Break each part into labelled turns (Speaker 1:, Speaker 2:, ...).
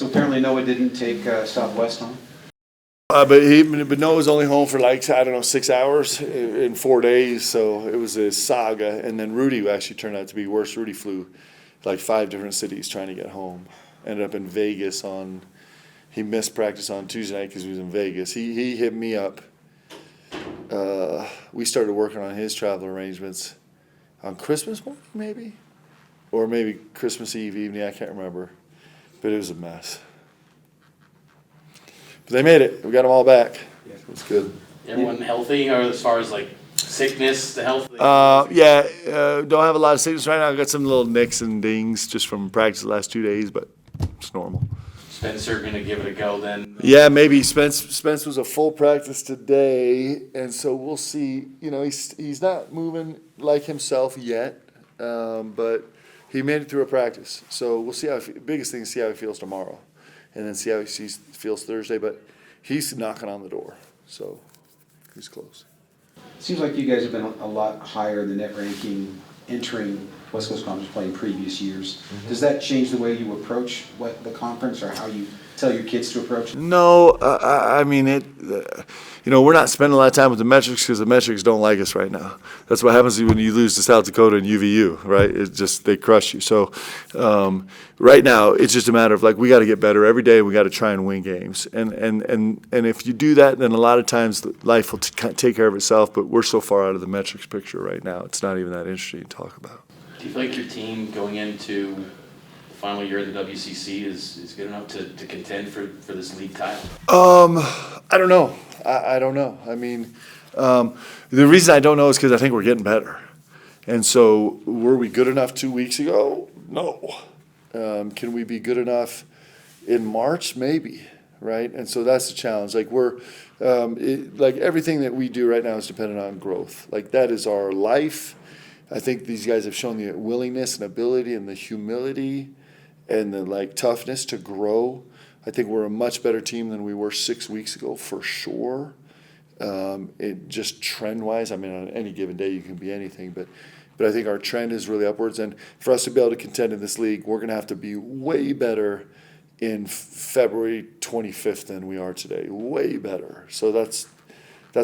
Speaker 1: So apparently Noah didn't take Southwest home?
Speaker 2: But Noah was only home for 6 hours in 4 days, so it was a saga. And then Rudy actually turned out to be worse. Rudy flew 5 different cities trying to get home. Ended up in Vegas he missed practice on Tuesday night because he was in Vegas. He hit me up. We started working on his travel arrangements on Christmas morning, maybe? Or maybe Christmas Eve evening, I can't remember. But it was a mess. But they made it. We got them all back.
Speaker 1: Yeah.
Speaker 2: It was good.
Speaker 3: Everyone healthy, or as far as sickness, the health?
Speaker 2: Don't have a lot of sickness right now. I got some little nicks and dings just from practice the last 2 days, but it's normal.
Speaker 3: Spencer going to give it a go then?
Speaker 2: Yeah, maybe. Spence was a full practice today, and so we'll see. He's not moving like himself yet, but he made it through a practice. So we'll see biggest thing is see how he feels tomorrow, and then see how he feels Thursday. But he's knocking on the door, so he's close.
Speaker 1: Seems like you guys have been a lot higher in the net ranking entering West Coast Conference play in previous years. Mm-hmm. Does that change the way you approach the conference or how you tell your kids to approach it?
Speaker 2: No, I mean it. We're not spending a lot of time with the metrics because the metrics don't like us right now. That's what happens when you lose to South Dakota and UVU, right? It's just they crush you. So right now it's just a matter of we got to get better every day. We got to try and win games, and if you do that, then a lot of times life will take care of itself. But we're so far out of the metrics picture right now; it's not even that interesting to talk about.
Speaker 3: Do you think your team going into the final year of the WCC is good enough to contend for this league title?
Speaker 2: I don't know. I don't know. I mean, the reason I don't know is because I think we're getting better. And so were we good enough 2 weeks ago? No. Can we be good enough in March? Maybe, right? And so that's the challenge. Everything that we do right now is dependent on growth. That is our life. I think these guys have shown the willingness and ability and the humility and the toughness to grow. I think we're a much better team than we were 6 weeks ago, for sure. It just trend-wise, I mean, on any given day you can be anything, but I think our trend is really upwards. And for us to be able to contend in this league, we're going to have to be way better in February 25th than we are today. Way better. So that's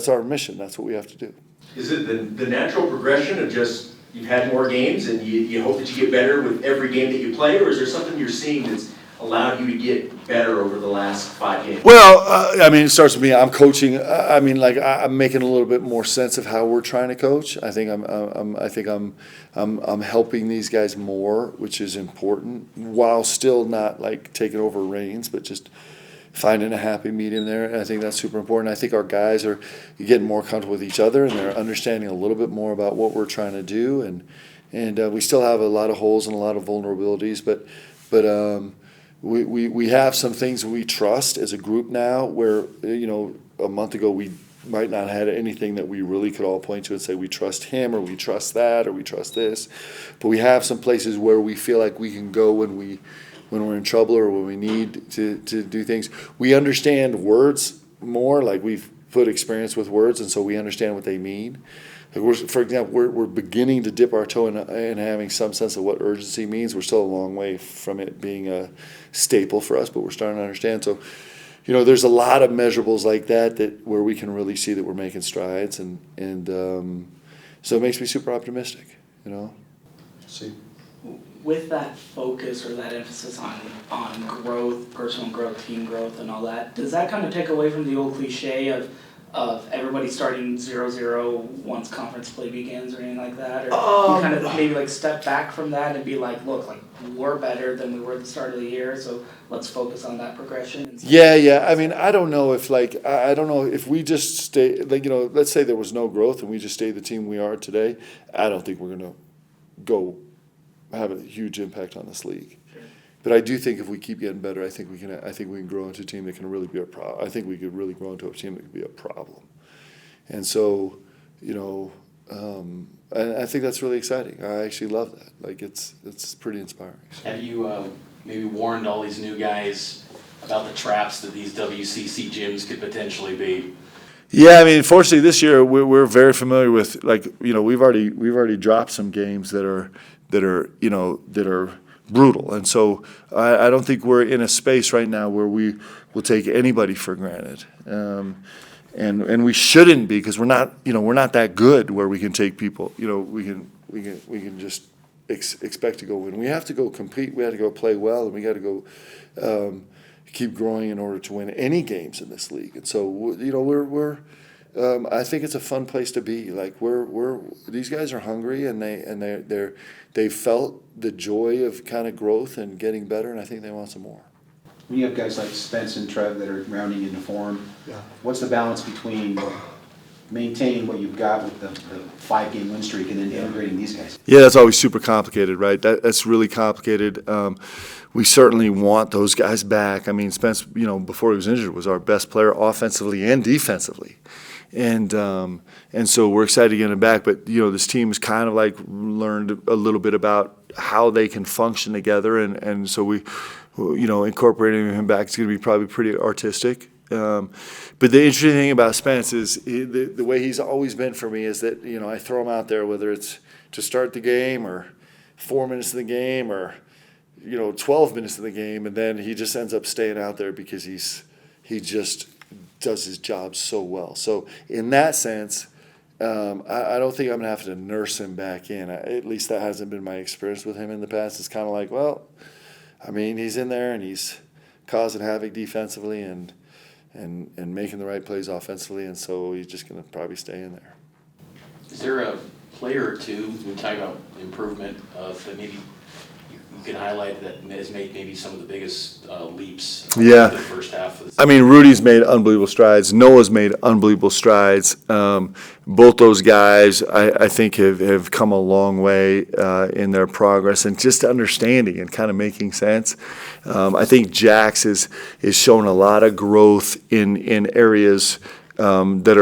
Speaker 2: our mission. That's what we have to do.
Speaker 4: Is it the natural progression of just you've had more games and you hope that you get better with every game that you play, or is there something you're seeing that's allowed you to get better over the last 5 games?
Speaker 2: Well, it starts with me. I'm coaching. I'm making a little bit more sense of how we're trying to coach. I think I'm helping these guys more, which is important, while still not taking over reins, but just finding a happy medium there. And I think that's super important. I think our guys are getting more comfortable with each other, and they're understanding a little bit more about what we're trying to do. And we still have a lot of holes and a lot of vulnerabilities, but we have some things we trust as a group now where, a month ago we might not have had anything that we really could all point to and say we trust him or we trust that or we trust this. But we have some places where we feel like we can go when we're in trouble or when we need to do things. We understand words more, we've put experience with words, and so we understand what they mean. For example, we're beginning to dip our toe in having some sense of what urgency means. We're still a long way from it being a staple for us, but we're starting to understand. So, there's a lot of measurables like that where we can really see that we're making strides, and so it makes me super optimistic.
Speaker 1: See.
Speaker 5: With that focus or that emphasis on growth, personal growth, team growth, and all that, does that kind of take away from the old cliche of everybody starting 0-0 once conference play begins or anything like that? Or you kind of maybe step back from that and be look, we're better than we were at the start of the year, so let's focus on that progression.
Speaker 2: Yeah. I mean, I don't know if I don't know if we just stay let's say there was no growth and we just stay the team we are today. I don't think we're going to go have a huge impact on this league. Sure. But I do think if we keep getting better, I think we can grow into a team that can really be a problem. I think we could really grow into a team that could be a problem. And so, and I think that's really exciting. I actually love that. It's pretty inspiring.
Speaker 3: Have you maybe warned all these new guys about the traps that these WCC gyms could potentially be?
Speaker 2: Yeah, I mean, fortunately this year we're very familiar with we've already dropped some games that are brutal. And so I don't think we're in a space right now where we will take anybody for granted. And we shouldn't be, because we're not that good where we can take people, we can just expect to go win. We have to go compete, we have to go play well, and we got to go keep growing in order to win any games in this league. And so, we're I think it's a fun place to be. Like these guys are hungry, and they felt the joy of kind of growth and getting better, and I think they want some more.
Speaker 1: When you have guys like Spence and Trev that are rounding into form, what's the balance between maintaining what you've got with the 5-game win streak and then integrating these guys?
Speaker 2: Yeah, that's always super complicated, right? That's really complicated. We certainly want those guys back. I mean, Spence, before he was injured, was our best player offensively and defensively. And so we're excited to get him back. But, this team has kind of like learned a little bit about how they can function together. And so we, incorporating him back is going to be probably pretty artistic. But the interesting thing about Spence is the way he's always been for me is that, I throw him out there, whether it's to start the game or 4 minutes of the game or, 12 minutes of the game, and then he just ends up staying out there because he just does his job so well. So in that sense, I don't think I'm going to have to nurse him back in. At least that hasn't been my experience with him in the past. It's kind of like, well, I mean, he's in there and he's causing havoc defensively and making the right plays offensively, and so he's just going to probably stay in there.
Speaker 3: Is there a player or two, we talk about improvement, that maybe you can highlight that has made maybe some of the biggest leaps in the first half of the season?
Speaker 2: I mean, Rudy's made unbelievable strides. Noah's made unbelievable strides. Both those guys, I think, have come a long way in their progress and just understanding and kind of making sense. I think Jax is shown a lot of growth in areas that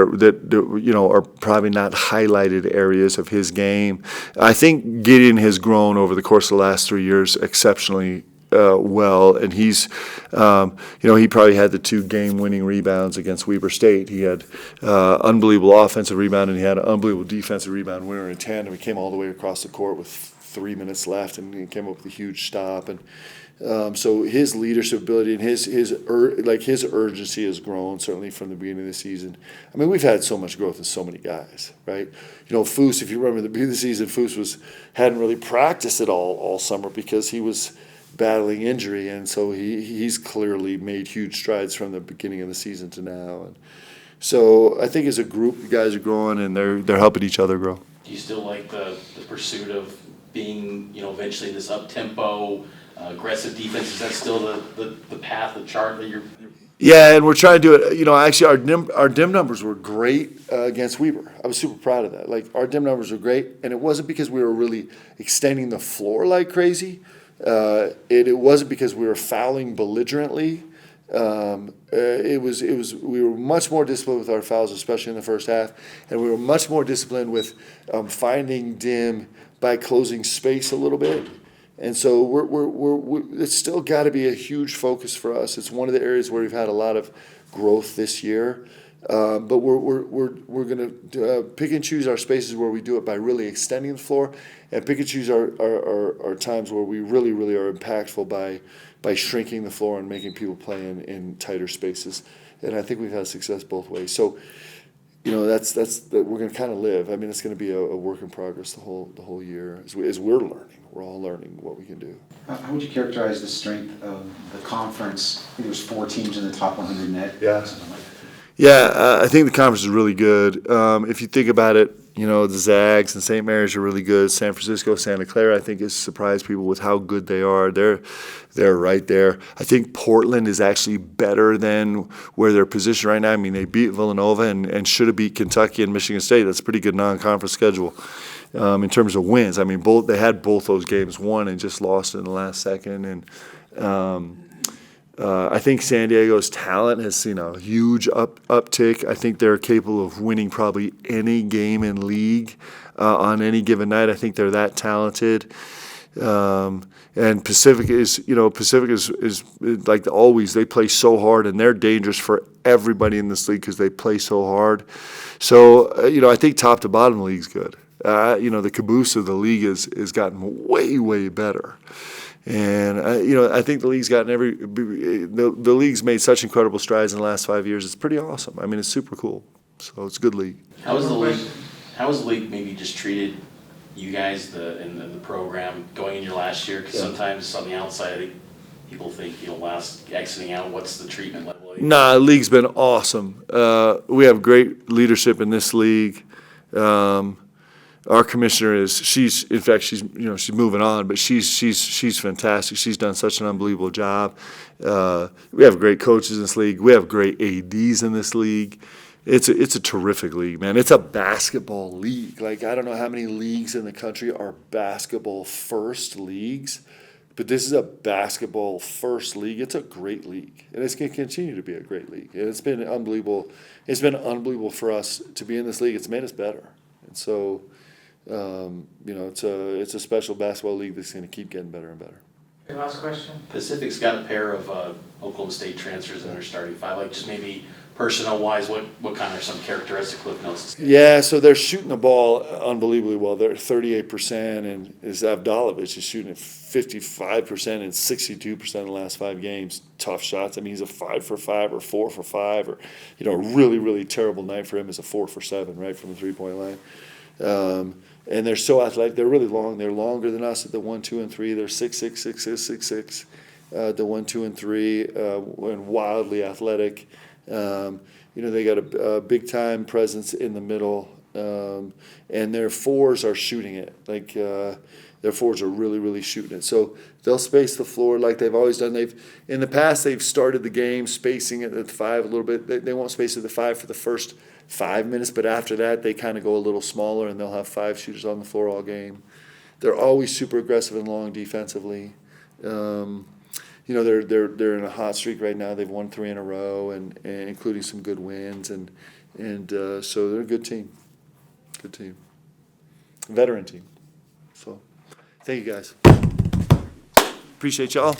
Speaker 2: are probably not highlighted areas of his game. I think Gideon has grown over the course of the last 3 years exceptionally well, and he's he probably had the 2 game-winning rebounds against Weber State. He had unbelievable offensive rebound, and he had an unbelievable defensive rebound winner in tandem. He came all the way across the court with 3 minutes left, and he came up with a huge stop. And so his leadership ability and his urgency has grown certainly from the beginning of the season. I mean, we've had so much growth in so many guys, right? Foose, if you remember the beginning of the season, Foose hadn't really practiced at all summer because he was battling injury, and so he's clearly made huge strides from the beginning of the season to now. And so I think as a group, the guys are growing and they're helping each other grow.
Speaker 3: Do you still like the pursuit of being, eventually this up-tempo, aggressive defense? Is that still the path, the chart that you're?
Speaker 2: Yeah, and we're trying to do it. Actually, our dim numbers were great against Weber. I was super proud of that. Like, our dim numbers were great, and it wasn't because we were really extending the floor like crazy. It wasn't because we were fouling belligerently. We were much more disciplined with our fouls, especially in the first half, and we were much more disciplined with finding dim by closing space a little bit. And so it's still got to be a huge focus for us. It's one of the areas where we've had a lot of growth this year. But we're going to pick and choose our spaces where we do it by really extending the floor, and pick and choose our times where we really are impactful by shrinking the floor and making people play in tighter spaces. And I think we've had success both ways. So, that's we're going to kind of live. I mean, it's going to be a work in progress the whole year as we're learning. We're all learning what we can do.
Speaker 1: How would you characterize the strength of the conference? I think there's 4 teams in the top 100 net.
Speaker 2: Yeah.
Speaker 1: Something like that.
Speaker 2: Yeah, I think the conference is really good. If you think about it, the Zags and St. Mary's are really good. San Francisco, Santa Clara, I think, has surprised people with how good they are. They're right there. I think Portland is actually better than where they're positioned right now. I mean, they beat Villanova and should have beat Kentucky and Michigan State. That's a pretty good non-conference schedule in terms of wins. I mean, they had both those games won and just lost in the last second. And I think San Diego's talent has seen a huge uptick. I think they're capable of winning probably any game in league on any given night. I think they're that talented. And Pacific is like always, they play so hard, and they're dangerous for everybody in this league because they play so hard. So, I think top to bottom, the league's good. The caboose of the league has gotten way better. And I think the league's gotten the league's made such incredible strides in the last 5 years. It's pretty awesome. I mean, it's super cool. So it's a good league.
Speaker 3: How has the league maybe just treated you guys in the program going in your last year? Because sometimes on the outside, I think people think, exiting out, what's the treatment level?
Speaker 2: Nah, the league's been awesome. We have great leadership in this league. Our commissioner she's moving on, but she's fantastic. She's done such an unbelievable job. We have great coaches in this league. We have great ADs in this league. It's a terrific league, man. It's a basketball league. Like, I don't know how many leagues in the country are basketball first leagues, but this is a basketball first league. It's a great league, and it's going to continue to be a great league. And it's been unbelievable. It's been unbelievable for us to be in this league. It's made us better, and so it's a special basketball league that's going to keep getting better and better.
Speaker 5: Okay, last question.
Speaker 3: Pacific's got a pair of Oklahoma State transfers in their starting five. Like, just maybe personnel-wise, what kind of some characteristic Cliff notes?
Speaker 2: Yeah, so they're shooting the ball unbelievably well. They're 38%, and Avdalovich is shooting at 55% and 62% in the last 5 games. Tough shots. I mean, he's a 5 for 5 or 4 for 5, or a really, really terrible night for him is a 4 for 7 right from the 3-point line. And they're so athletic. They're really long. They're longer than us at the 1, 2, and 3. They're 6'6", 6'6", 6'6", the 1, 2, and 3, and wildly athletic. They got a big time presence in the middle, and their fours are shooting it. Like their fours are really, really shooting it. So they'll space the floor like they've always done. In the past they've started the game spacing it at the 5 a little bit. They won't space it at the 5 for the first 5 minutes, but after that they kind of go a little smaller, and they'll have 5 shooters on the floor all game. They're always super aggressive and long defensively. They're in a hot streak right now. They've won 3 in a row, and including some good wins, and so they're a good team, veteran team. So, thank you guys. Appreciate y'all.